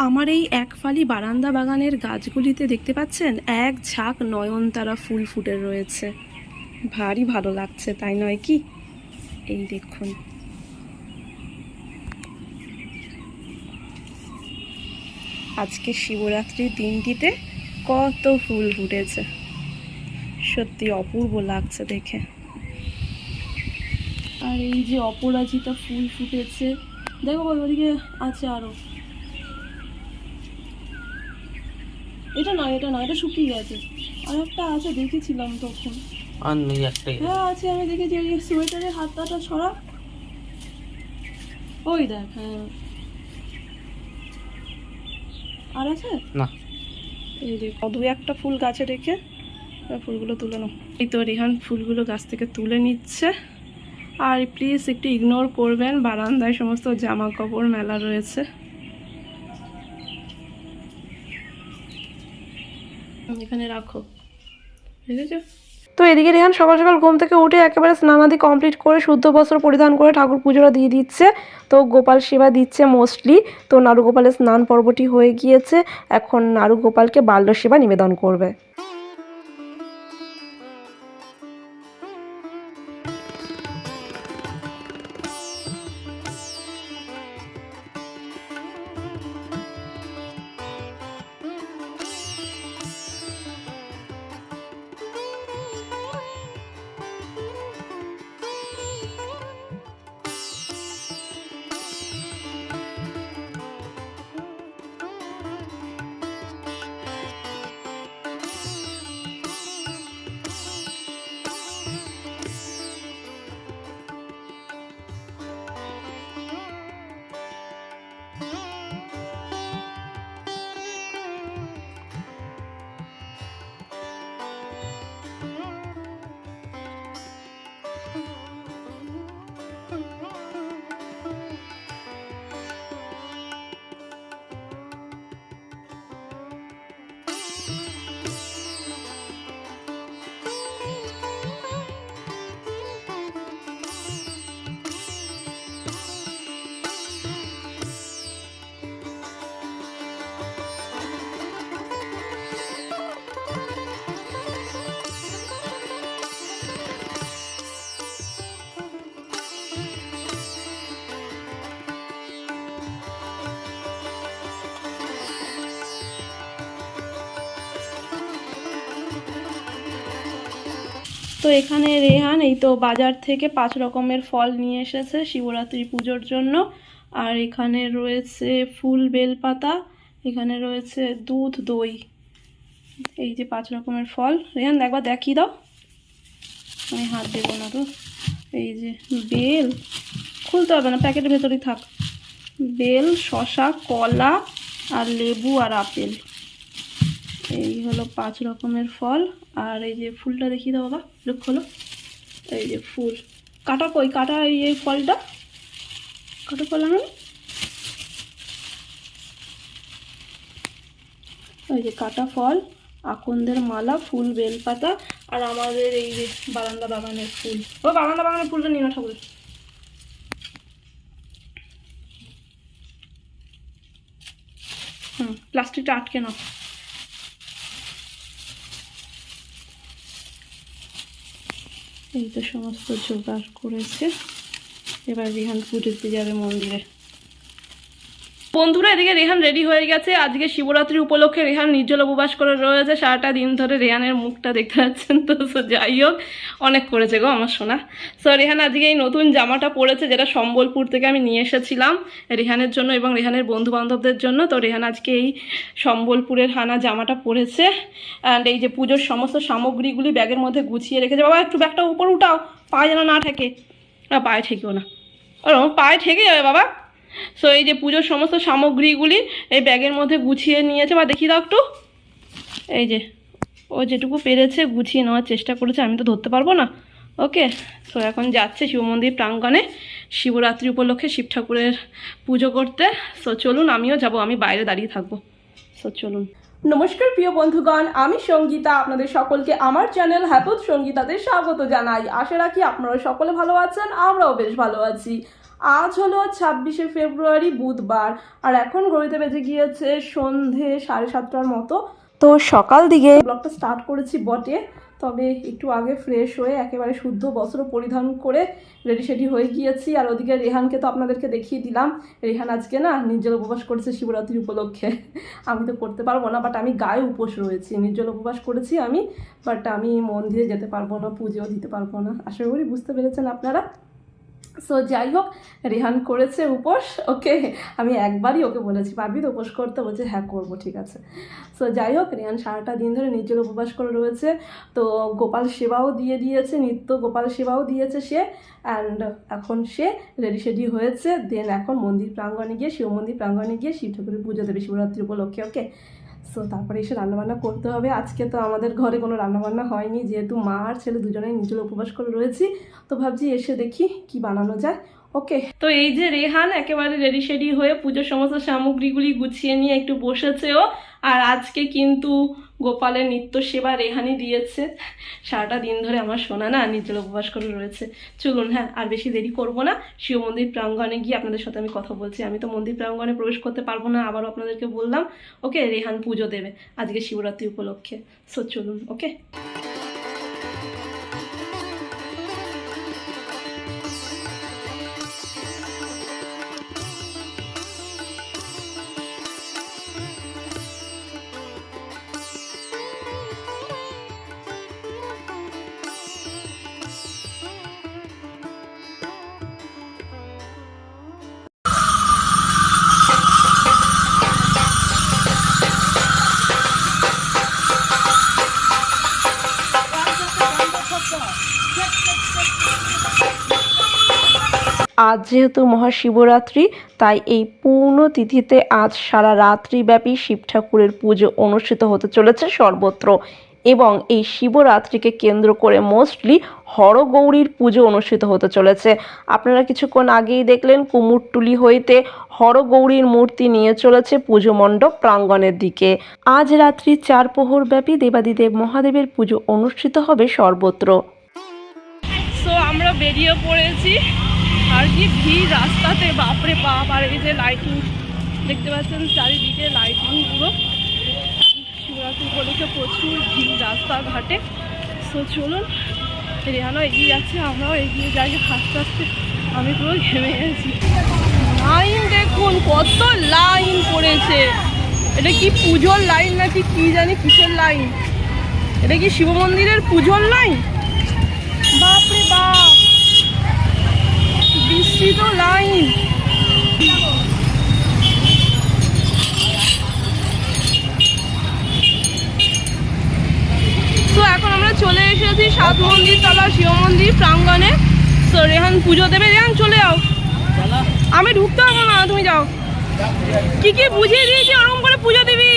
আমার এই একফালি বারান্দা বাগানের গাছগুলিতে দেখতে পাচ্ছেন এক ঝাঁক নয়নতারা ফুল ফুটে রয়েছে। ভারী ভালো লাগছে, তাই নয় কি? এই দেখুন, আজকে শিবরাত্রির দিনটিতে কত ফুল ফুটেছে, সত্যি অপূর্ব লাগছে দেখে। আর এই যে অপরাজিতা ফুল ফুটেছে, দেখো ওদিকে আছে আরো। এটা নয়, এটা শুকিয়ে গেছে। আর একটা আছে, দেখেছিলাম তখন। আর নেই একটাই। হ্যাঁ আছে, আমি দেখেছি ওই সোয়েটারের হাতটা ছড়া। ওই দেখ, হ্যাঁ আর আছে না। এই যে দু একটা ফুল গাছে রেখে ফুলগুলো তুলে নাও। এই তো রেহান ফুলগুলো গাছ থেকে তুলে নিচ্ছে। আর প্লিজ একটু ইগনোর করবেন, বারান্দায় সমস্ত জামা কাপড় মেলা রয়েছে। এখানে রাখো, ঠিক আছে? তো এদিকে রেহান সকাল সকাল ঘুম থেকে উঠে একেবারে স্নানাদি কমপ্লিট করে শুদ্ধ বস্ত্র পরিধান করে ঠাকুর পুজোটা দিয়ে দিচ্ছে। তো গোপাল সেবা দিচ্ছে মোস্টলি। তো নাড়ু গোপালের স্নান পর্বটি হয়ে গিয়েছে, এখন নাড়ু গোপালকে বাল্য সেবা নিবেদন করবে। তো এখানে রেহান এই তো বাজার থেকে 5 রকমের ফল নিয়ে এসেছে শিবরাত্রি পুজোর জন্য। আর এখানে রয়েছে ফুল বেলপাতা, এখানে রয়েছে দুধ দই, এই যে 5 রকমের ফল। রেহান একবার দেখিয়ে দাও, আমি হাত দেবো না তো। এই যে বেল, খুলতে হবে না, প্যাকেটের ভেতরেই থাক। বেল, শসা, কলা আর লেবু আর আপেল, এই হলো 5 রকমের ফল। আর এই যে ফুলটা দেখিয়ে দাও বাবা, লক্ষ্য হলো এই যে ফুল। কাটা কই, কাটা এই ফলটা কাটা ফল আমি, ওই যে কাটা ফল, আকন্দের মালা, ফুল বেলপাতা আর আমাদের এই যে বারান্দা বাগানের ফুল। ও বারান্দা বাগানের ফুলটা নিয়ে ঠাকুর। প্লাস্টিকটা আটকে নাও। এই তো সমস্ত জোগাড় করেছে, এবার রেহান পুজো দিতে যাবে মন্দিরে। বন্ধুরা এদিকে রেহান রেডি হয়ে গেছে। আজকে শিবরাত্রি উপলক্ষে রেহান নির্জল উপবাস করে রয়েছে সারাটা দিন ধরে। রেহানের মুখটা দেখতে পাচ্ছেন তো। যাই হোক, অনেক করেছে গো আমার সোনা। সো রেহান আজকে এই নতুন জামাটা পরেছে, যেটা সম্বলপুর থেকে আমি নিয়ে এসেছিলাম রেহানের জন্য এবং রেহানের বন্ধু বান্ধবদের জন্য। তো রেহান আজকে এই সম্বলপুরের হানা জামাটা পরেছে। অ্যান্ড এই যে পুজোর সমস্ত সামগ্রীগুলি ব্যাগের মধ্যে গুছিয়ে রেখেছে। বাবা একটু ব্যাগটা উপর উঠাও, পায়ে যেন না ঠেকে। পায়ে ঠেকেও না, পায়ে ঠেকে যাবে বাবা। সো এই যে পুজোর সমস্ত সামগ্রীগুলি এই ব্যাগের মধ্যে গুছিয়ে নিয়েছে। বা দেখিয়ে দাও একটু, এই যে ও যেটুকু পেরেছে গুছিয়ে নেওয়ার চেষ্টা করেছে, আমি তো ধরতে পারবো না। ওকে, সো এখন যাচ্ছে শিব মন্দির প্রাঙ্গণে শিবরাত্রি উপলক্ষে শিব ঠাকুরের পুজো করতে। সো চলুন, আমিও যাব, আমি বাইরে দাঁড়িয়ে থাকবো। সো চলুন। নমস্কার প্রিয় বন্ধুগণ, আমি সঙ্গীতা, আপনাদের সকলকে আমার চ্যানেল হ্যাপত সঙ্গীতাতে স্বাগত জানাই। আশা রাখি আপনারা সকলে ভালো আছেন, আমরাও বেশ ভালো আছি। আজ হলো 26শে ফেব্রুয়ারি বুধবার, আর এখন ঘড়িতে বেজে গিয়েছে সন্ধে 7:30টার মতো। তো সকাল দিকে ব্লগটা স্টার্ট করেছি বটে, তবে একটু আগে ফ্রেশ হয়ে একেবারে শুদ্ধ বস্ত্র পরিধান করে রেডি সেডি হয়ে গিয়েছি। আর ওদিকে রেহানকে তো আপনাদেরকে দেখিয়ে দিলাম, রেহান আজকে না নির্জল উপবাস করেছে শিবরাত্রির উপলক্ষে। আমি তো করতে পারবো না, বাট আমি গায়ে উপোস রয়েছি, নির্জল উপবাস করেছি আমি, বাট আমি মন্দিরে যেতে পারবো না, পুজোও দিতে পারবো না। আশা করি বুঝতে পেরেছেন আপনারা। সো যাই হোক, রেহান করেছে উপোস। ওকে, আমি একবারই ওকে বলেছি পারবি তো উপোস করতে, বলছে হ্যাঁ করবো, ঠিক আছে। সো যাই হোক, রেহান সারাটা দিন ধরে নির্জল উপবাস করে রয়েছে। তো গোপাল সেবাও দিয়ে দিয়েছে, নিত্য গোপাল সেবাও দিয়েছে সে। অ্যান্ড এখন সে রেডি সেডি হয়েছে, দেন এখন মন্দির প্রাঙ্গণে গিয়ে, শিব মন্দির প্রাঙ্গণে গিয়ে শিব ঠাকুরের পুজো দেবে শিবরাত্রি উপলক্ষে। ওকে, সো তারপরে এসে রান্নাবান্না করতে হবে। আজকে তো আমাদের ঘরে কোনো রান্নাবান্না হয়নি, যেহেতু মা আর ছেলে দুজনেই নির্জল উপবাস করে রয়েছি। তো ভাবছি এসে দেখি কি বানানো যায়। ওকে, তো এই যে রেহান একেবারে রেডি সেডি হয়ে পুজোর সমস্ত সামগ্রীগুলি গুছিয়ে নিয়ে একটু বসেছেও। আর আজকে কিন্তু গোপালের নিত্য সেবা রেহানই দিয়েছে। সারাটা দিন ধরে আমার সোনা না নির্জল উপবাস করে রয়েছে। চলুন, হ্যাঁ আর বেশি দেরি করব না, শিব মন্দির প্রাঙ্গণে গিয়ে আপনাদের সাথে আমি কথা বলছি। আমি তো মন্দির প্রাঙ্গণে প্রবেশ করতে পারবো না, আবারও আপনাদেরকে বললাম। ওকে, রেহান পুজো দেবে আজকে শিবরাত্রি উপলক্ষে। সো চলুন, ওকে। আজ যেহেতু মহাশিবরাত্রি, তাই এই পূর্ণ তিথিতে আজ সারা রাত্রিব্যাপী শিব ঠাকুরের পুজো অনুষ্ঠিত হতে চলেছে সর্বত্র। এবং এই শিবরাত্রিকে কেন্দ্র করে মোস্টলি হরগৌরীর পুজো অনুষ্ঠিত হতে চলেছে। আপনারা কিছুক্ষণ আগেই দেখলেন কুমোরটুলি হইতে হরগৌরীর মূর্তি নিয়ে চলেছে পুজো মণ্ডপ প্রাঙ্গণের দিকে। আজ রাত্রি 4 প্রহর ব্যাপী দেবাদিদেব মহাদেবের পুজো অনুষ্ঠিত হবে সর্বত্র। সো আমরা বেরিয়ে পড়েছি, আর কি ভিড় রাস্তাতে, বাপরে বাপ। আর এই যে লাইটিং দেখতে পাচ্ছেন চারিদিকে, লাইটিং পুরো। শিবরাত্রি উপলক্ষে প্রচুর ভিড় রাস্তাঘাটে। সো চলুন, রেহানও এগিয়ে যাচ্ছে, আমরাও এগিয়ে যাই আস্তে আস্তে। আমি পুরো ঘেমে গেছি। লাইন দেখুন, কত লাইন পড়েছে। এটা কি পুজোর লাইন নাকি কি জানি কিসের লাইন? এটা কি শিব মন্দিরের পুজোর লাইন? বাপরে বাপ, বিস্তৃত লাইন। তো এখন আমরা চলে এসেছি 7 মন্দির তলা শিব মন্দির প্রাঙ্গণে। তো রেহান পুজো দেবে। রেহান চলে যাও, আমি ঢুকতে পারবো না, তুমি যাও। কি কি বুঝিয়ে দিয়েছি, ওরকম করে পুজো দিবি।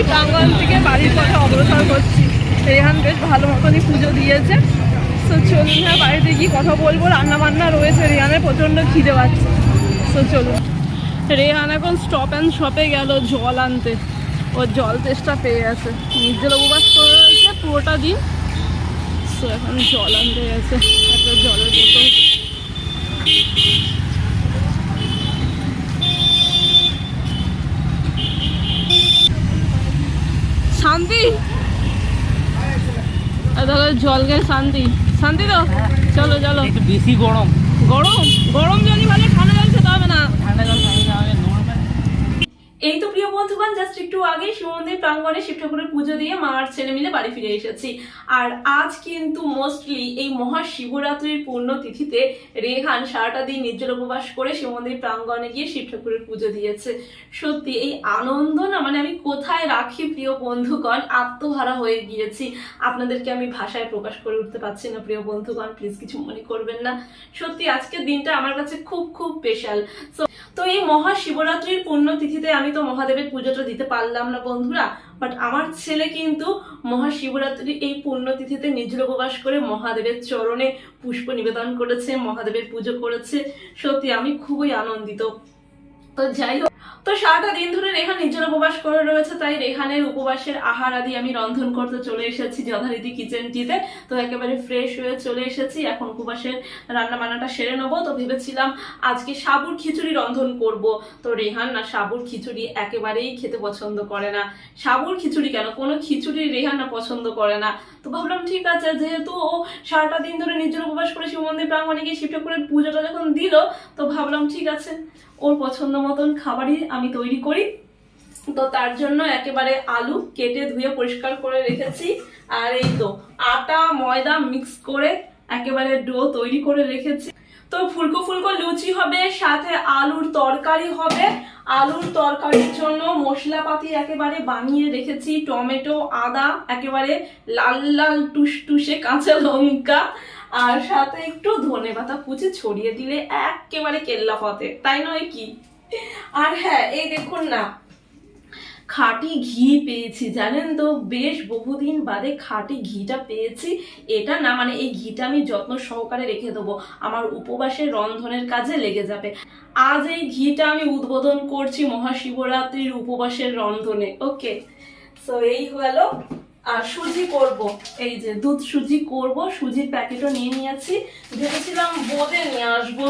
মন্দির প্রাঙ্গণ থেকে বাড়ির পথে অগ্রসর করছি। রেহান বেশ ভালো মতনই পুজো দিয়েছে। তো চলুন না, বাড়িতে গিয়ে কথা বলবো। রান্না বান্না রয়েছে, রেহানের প্রচণ্ড খিদে পাচ্ছে। তো চলুন। রেহান এখন স্টপ অ্যান্ড শপে গেল জল আনতে। ওর জল তেষ্টা পেয়ে গেছে, নির্জল উপবাস করে রয়েছে পুরোটা দিন। তো এখন জল আনতে গেছে, একটা জলের বোতল। শান্তি ধরো জল গায়ে শান্তি শান্তি তো চলো চলো। বেশি গরম গরম গরম জলই ভালো, ঠান্ডা জল খেতে হবে না। ঠান্ডা জল এই তো প্রিয় বন্ধুগণ, জাস্ট একটু আগে শিব মন্দির প্রাঙ্গণে শিব ঠাকুরের পুজো দিয়ে মা আর ছেলে মিলে বাড়ি ফিরে এসেছি। আর আজ কিন্তু মোস্টলি এই মহাশিবরাত্রির পুণ্যতিথিতে রেহান সারাটা দিন নির্জল উপবাস করে শিব মন্দির প্রাঙ্গণে গিয়ে শিব ঠাকুরের পুজো দিয়েছে। সত্যি এই আনন্দ না, মানে আমি কোথায় রাখি প্রিয় বন্ধুগণ, আত্মহারা হয়ে গিয়েছি। আপনাদেরকে আমি ভাষায় প্রকাশ করে উঠতে পারছি না প্রিয় বন্ধুগণ, প্লিজ কিছু মনে করবেন না। সত্যি আজকের দিনটা আমার কাছে খুব খুব স্পেশাল। তো এই মহাশিবরাত্রির পুণ্যতিথিতে আমি তো মহাদেবের পুজোটা দিতে পারলাম না বন্ধুরা, বাট আমার ছেলে কিন্তু মহাশিবরাত্রির এই পুণ্যতিথিতে নির্জল উপবাস করে মহাদেবের চরণে পুষ্প নিবেদন করেছে, মহাদেবের পুজো করেছে। সত্যি আমি খুবই আনন্দিত। তো যাই হোক, তো সারাটা দিন ধরে রেহান নির্জল উপবাস করে রয়েছে, তাই রেহানের উপবাসের আহার আদি আমি রন্ধন করতে চলে এসেছি যথারীতি কিচেনটিতে। তো একেবারে ফ্রেশ হয়ে চলে এসেছি, এখন উপবাসের রান্না বান্নাটা সেরে নেবো। তো ভেবেছিলাম আজকে সাবুর খিচুড়ি রন্ধন করব। তো রেহান না সাবুর খিচুড়ি একেবারেই খেতে পছন্দ করে না। সাবুর খিচুড়ি কেন, কোনো খিচুড়ি রেহান না পছন্দ করে না। তো ভাবলাম ঠিক আছে, যেহেতু ও সারাটা দিন ধরে নির্জল উপবাস করে শিব মন্দির প্রাঙ্গণে গিয়ে শিব ঠাকুরের পুজোটা যখন দিল, তো ভাবলাম ঠিক আছে ওর পছন্দ মতন খাবারই আমি তৈরি করি। তো তার জন্য একেবারে আলু কেটে ধুয়ে পরিষ্কার করে রেখেছি। আর এই তো আটা ময়দা মিক্স করে একেবারে ডো তৈরি করে রেখেছি। তো ফুলকো ফুলকো লুচি হবে, সাথে আলুর তরকারি হবে। আলুর তরকারির জন্য মশলাপাতি একেবারে বানিয়ে রেখেছি, টমেটো আদা একেবারে লাল লাল টুসটুসে কাঁচা লঙ্কা, আর সাথে একটু ধনেপাতা কুচি ছড়িয়ে দিলে একেবারে কেল্লা ফতে, তাই নয় কি? আর হ্যাঁ, এই দেখুন না, খাঁটি ঘি পেয়েছি, জানেন তো, বেশ বহুদিন বাদে খাঁটি ঘিটা পেয়েছি। এটা না মানে এই ঘিটা আমি যত্ন সহকারে রেখে দেবো, আমার উপবাসের রন্ধনের কাজে লেগে যাবে। আজ এই ঘিটা আমি উদ্বোধন করছি মহাশিবরাত্রির উপবাসের রন্ধনে। ওকে, তো এই হলো। আর সুজি করব, এই যে দুধ সুজি করব, সুজির প্যাকেটও নিয়ে নিয়েছি। ভেবেছিলাম বোঁদে নিয়ে আসবো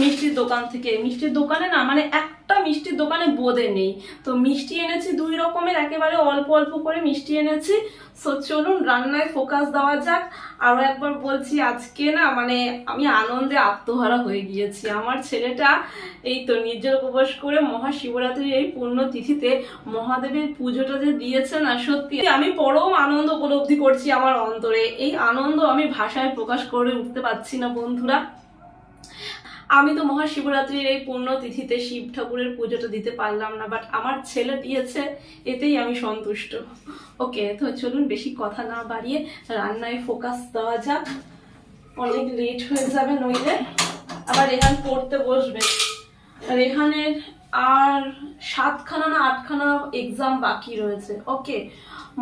মিষ্টির দোকান থেকে, মিষ্টির দোকানে না মানে একটা মিষ্টির দোকানে বোঁদে নেই। তো মিষ্টি এনেছি দুই রকমের, একেবারে অল্প অল্প করে মিষ্টি এনেছি। সো চলুন রান্নায় ফোকাস দেওয়া যাক। আরো একবার বলছি, আজকে না মানে আমি আনন্দে আত্মহারা হয়ে গিয়েছি। আমার ছেলেটা এই তো নির্জল উপবাস করে মহাশিবরাত্রির এই পুণ্য তিথিতে মহাদেবের পুজোটা যে দিয়েছে না, সত্যি আমি পরম আনন্দ উপলব্ধি করছি আমার অন্তরে। এই আনন্দ আমি ভাষায় প্রকাশ করে উঠতে পারছি না বন্ধুরা। আমি তো মহাশিবরাত্রির এই পুণ্য তিথিতে শিব ঠাকুরের পুজোটা দিতে পারলাম না, বাট আমার ছেলে দিয়েছে, এতেই আমি সন্তুষ্ট। ওকে, তো চলুন বেশি কথা না বাড়িয়ে রান্নায় ফোকাস দেওয়া যাক, অনেক লেট হয়ে যাবে নইলে। আবার রেহান পড়তে বসবে। রেহানের আর 7খানা না 8খানা এক্সাম বাকি রয়েছে। ওকে,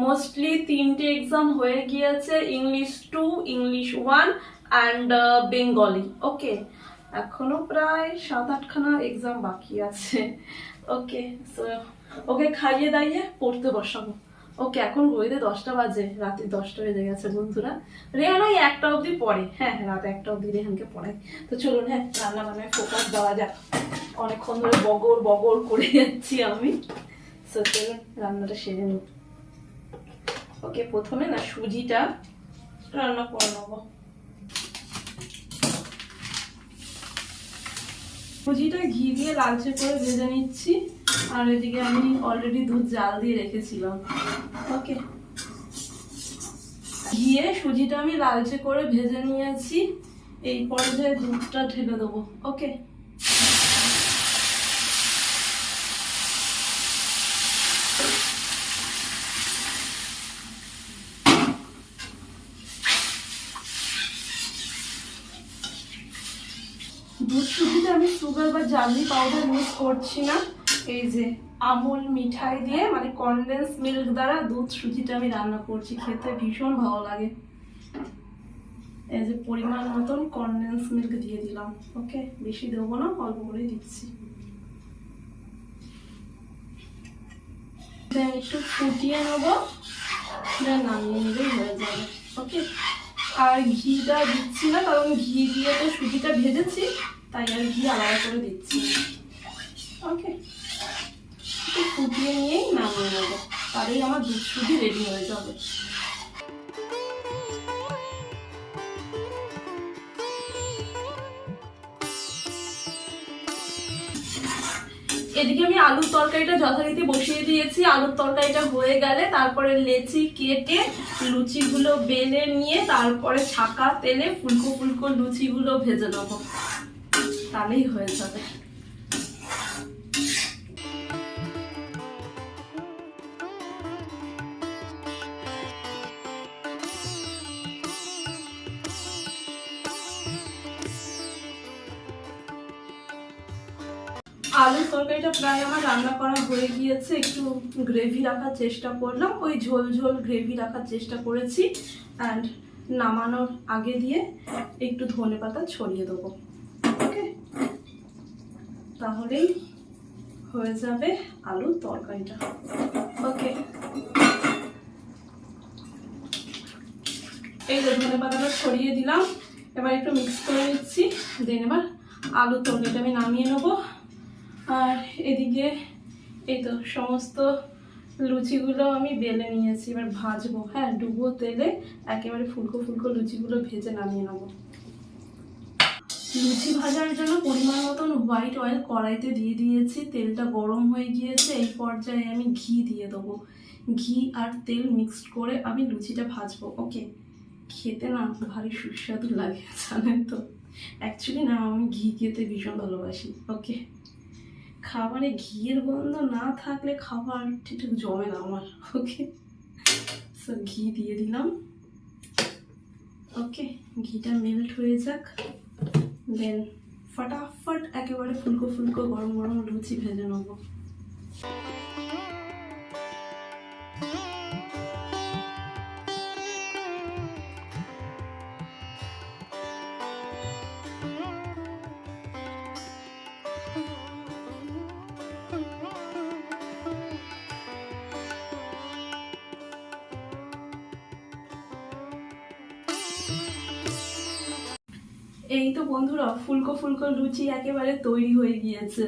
মোস্টলি 3টে এক্সাম হয়ে গিয়েছে, ইংলিশ 2, ইংলিশ 1 অ্যান্ড বেঙ্গলি। ওকে, এখনো প্রায় 7-8খানা এক্সাম বাকি আছে। ওকে, সো ওকে খাইয়ে দাইয়ে পড়তে বসাবো। ওকে, এখন ঘড়িতে 10টা বাজে, রাতে 10টা বেজে গেছে বন্ধুরা। রেহান ওই 1টা অবধি পড়ে, হ্যাঁ রাত 1টা অবধি রেহানকে পড়াই। তো চলুন হ্যাঁ রান্না বান্নায় ফোকাস দেওয়া যাক, অনেকক্ষণ ধরে বগর বগর করে যাচ্ছি আমি। সো চলুন রান্নাটা সেরে নিই। ওকে, প্রথমে না সুজিটা রান্না করে নেবো। সুজিটা ঘি দিয়ে লালচে করে ভেজে নিচ্ছি, আর এদিকে আমি অলরেডি দুধ জাল দিয়ে রেখেছিলাম। ওকে, ঘিয়ে সুজিটা আমি লালচে করে ভেজে নিয়েছি, এই পর্যায়ে দুধটা ঢেলে দেবো। ওকে, দুধ সুজিতে আমি সুগার বা জার্নি পাউডার ইউজ করছি না, এই যে আমুল মিঠাই দিয়ে মানে কনডেন্স মিল্ক দ্বারা দুধ সুজিটা আমি রান্না করছি, খেতে ভীষণ ভালো লাগে। এই যে পরিমাণ মতন কনডেন্স মিল্ক দিয়ে দিলাম। ওকে, বেশি দেবো না, অল্প করে দিচ্ছি। একটু ফুটিয়ে নেবো, নামিয়ে নিলেই হয়ে যাবে। ওকে, আর ঘিটা দিচ্ছি না, কারণ ঘি দিয়ে তো সুজিটা ভেজেছি, তাই আর ঘি আলাদা করে দিচ্ছি। ওকে, একটু ফুটিয়ে নিয়েই নামিয়ে নেবো, তাহলেই আমার দুধ সুজি রেডি হয়ে যাবে। এদিকে আমি আলুর তরকারিটা যথারীতি বসিয়ে দিয়েছি। আলুর তরকারিটা হয়ে গেলে তারপরে লেচি কেটে লুচিগুলো বেলে নিয়ে তারপরে ছাকা তেলে ফুলকো ফুলকো লুচিগুলো ভেজে নেবো, তাহলেই হয়ে যাবে। আলুর তরকারিটা প্রায় আমার রান্না করা হয়ে গিয়েছে। একটু গ্রেভি রাখার চেষ্টা করলাম, ওই ঝোল ঝোল গ্রেভি রাখার চেষ্টা করেছি। অ্যান্ড নামানোর আগে দিয়ে একটু ধনেপাতা ছড়িয়ে দেবো। ওকে, তাহলেই হয়ে যাবে আলুর তরকারিটা। ওকে, এই যে ধনেপাতাটা ছড়িয়ে দিলাম, এবার একটু মিক্স করে নিচ্ছি। দেন এবার আলুর তরকারিটা আমি নামিয়ে নেবো। আর এদিকে এই তো সমস্ত লুচিগুলো আমি বেলে নিয়েছি, এবার ভাজবো। হ্যাঁ, ডুবো তেলে একেবারে ফুলকো ফুলকো লুচিগুলো ভেজে নামিয়ে নেবো। লুচি ভাজার জন্য পরিমাণ মতন হোয়াইট অয়েল কড়াইতে দিয়ে দিয়েছি, তেলটা গরম হয়ে গিয়েছে। এই পর্যায়ে আমি ঘি দিয়ে দেবো। ঘি আর তেল মিক্সড করে আমি লুচিটা ভাজবো। ওকে, খেতে না ভারী সুস্বাদু লাগে, জানেন তো। অ্যাকচুয়ালি না, আমি ঘি খেতে ভীষণ ভালোবাসি। ওকে, খাবারে ঘিয়ের গন্ধ না থাকলে খাবার ঠিকঠাক জমে না আমার। ওকে, সো ঘি দিয়ে দিলাম। ওকে, ঘিটা মেল্ট হয়ে যাক, দেন ফটাফট একেবারে ফুলকো ফুলকো গরম গরম লুচি ভেজে নেবো। এই তো বন্ধুরা, ফুলকো ফুলকো লুচি একেবারে তৈরি হয়ে গিয়েছে।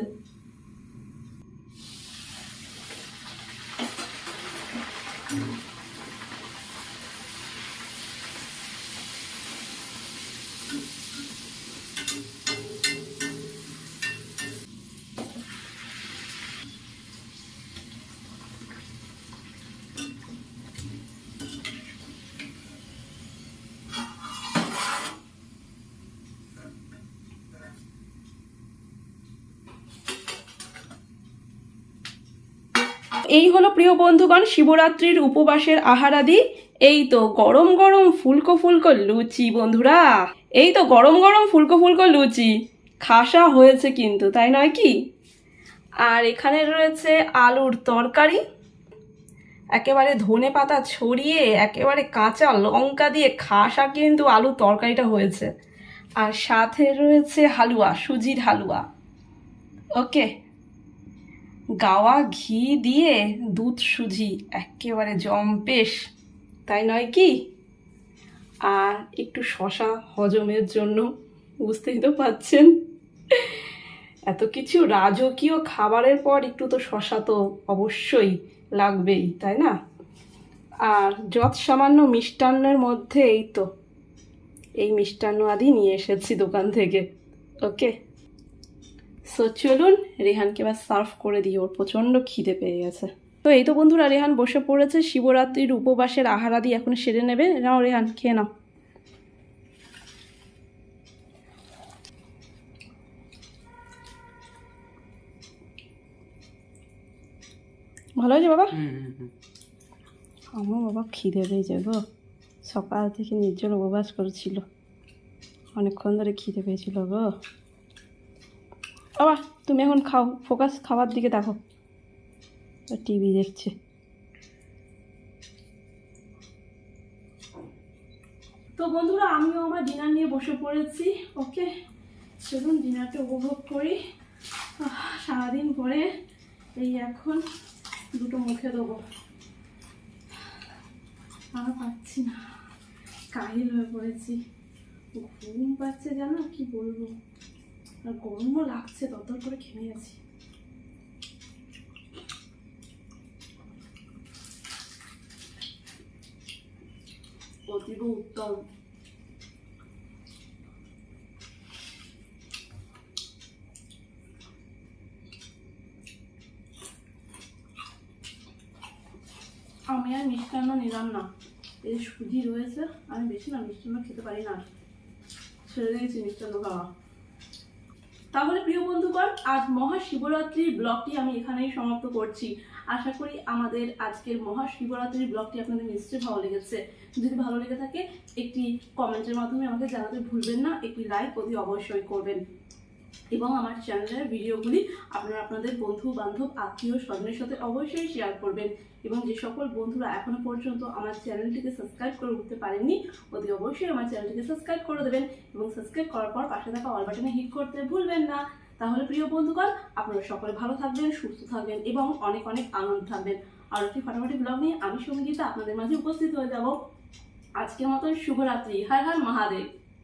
এই হলো প্রিয় বন্ধুগণ শিবরাত্রির উপবাসের আহারাদি। এই তো গরম গরম ফুলকো ফুলকো লুচি বন্ধুরা, এই তো গরম গরম ফুলকো ফুলকো লুচি খাসা হয়েছে কিন্তু, তাই নয় কি? আর এখানে রয়েছে আলুর তরকারি, একেবারে ধনে পাতা ছড়িয়ে একেবারে কাঁচা লঙ্কা দিয়ে খাসা কিন্তু আলুর তরকারিটা হয়েছে। আর সাথে রয়েছে হালুয়া, সুজির হালুয়া। ওকে, গাওয়া ঘি দিয়ে দুধ সুজি একেবারে জম্পেশ, তাই নয় কি? আর একটু শশা হজমের জন্য, বুঝতেই তো পাচ্ছেন। এত কিছু রাজকীয় খাবারের পর একটু তো শশা তো অবশ্যই লাগবেই, তাই না? আর যৎ সামান্য মিষ্টান্নের মধ্যে এই তো এই মিষ্টান্ন আদি নিয়ে এসেছি দোকান থেকে। ওকে, সো চলুন রেহানকে এবার সার্ভ করে দিই, ওর প্রচণ্ড খিদে পেয়ে গেছে। তো এই তো বন্ধুরা, রেহান বসে পড়েছে শিবরাত্রির উপবাসের আহারাদি এখন সেরে নেবে। নাও রেহান, খেয়ে নাও। ভালো হয়েছে বাবা? আমার বাবা খিদে পেয়েছে গো, সকাল থেকে নির্জল উপবাস করেছিল, অনেকক্ষণ ধরে খিদে পেয়েছিল গো। বাবা তুমি এখন খাও, ফোকাস খাবার দিকে দেখো। টিভি দেখছে। তো বন্ধুরা আমিও আমার ডিনার নিয়ে বসে পড়েছি। ওকে, চলুন ডিনারটা উপভোগ করি। সারাদিন পরে এই এখন দুটো মুখে দেবো, আর পাচ্ছি না, কাহিল হয়ে পড়েছি, ঘুম পাচ্ছে জানো কি বলবো, আর গরমও লাগছে, ততর করে খেয়ে গেছি। অতীব উত্তম। আমি আর মিষ্টান্ন নিলাম না, এই সুজি রয়েছে, আমি বেশি না মিষ্টান্ন খেতে পারি না, ছেড়ে দিয়েছি মিষ্টান্ন খাওয়া। তাহলে প্রিয় বন্ধুগণ, আজ মহাশিবরাত্রির ব্লগটি আমি এখানেই সমাপ্ত করছি। আশা করি আমাদের আজকের মহাশিবরাত্রির ব্লগটি আপনাদের নিশ্চয়ই ভালো লেগেছে। যদি ভালো লেগে থাকে একটি কমেন্টের মাধ্যমে আমাকে জানাতে ভুলবেন না, একটি লাইক অতি অবশ্যই করবেন, এবং আমার চ্যানেলের ভিডিওগুলি আপনারা আপনাদের বন্ধু বান্ধব আত্মীয় স্বজনের সাথে অবশ্যই শেয়ার করবেন। এবং যে সকল বন্ধুরা এখনো পর্যন্ত আমার চ্যানেলটিকে সাবস্ক্রাইব করে উঠতে পারেননি, অতি অবশ্যই আমার চ্যানেলটিকে সাবস্ক্রাইব করে দেবেন, এবং সাবস্ক্রাইব করার পর পাশে থাকা অল বাটনে হিট করতে ভুলবেন না। তাহলে প্রিয় বন্ধুগণ, আপনারা সকলে ভালো থাকবেন, সুস্থ থাকবেন এবং অনেক অনেক আনন্দ থাকবেন। আর একটি ফাটাফাটি ব্লগ নিয়ে আমি সঙ্গীতা আপনাদের মাঝে উপস্থিত হয়ে যাব। আজকের মতো শুভরাত্রি। হর হর মহাদেব।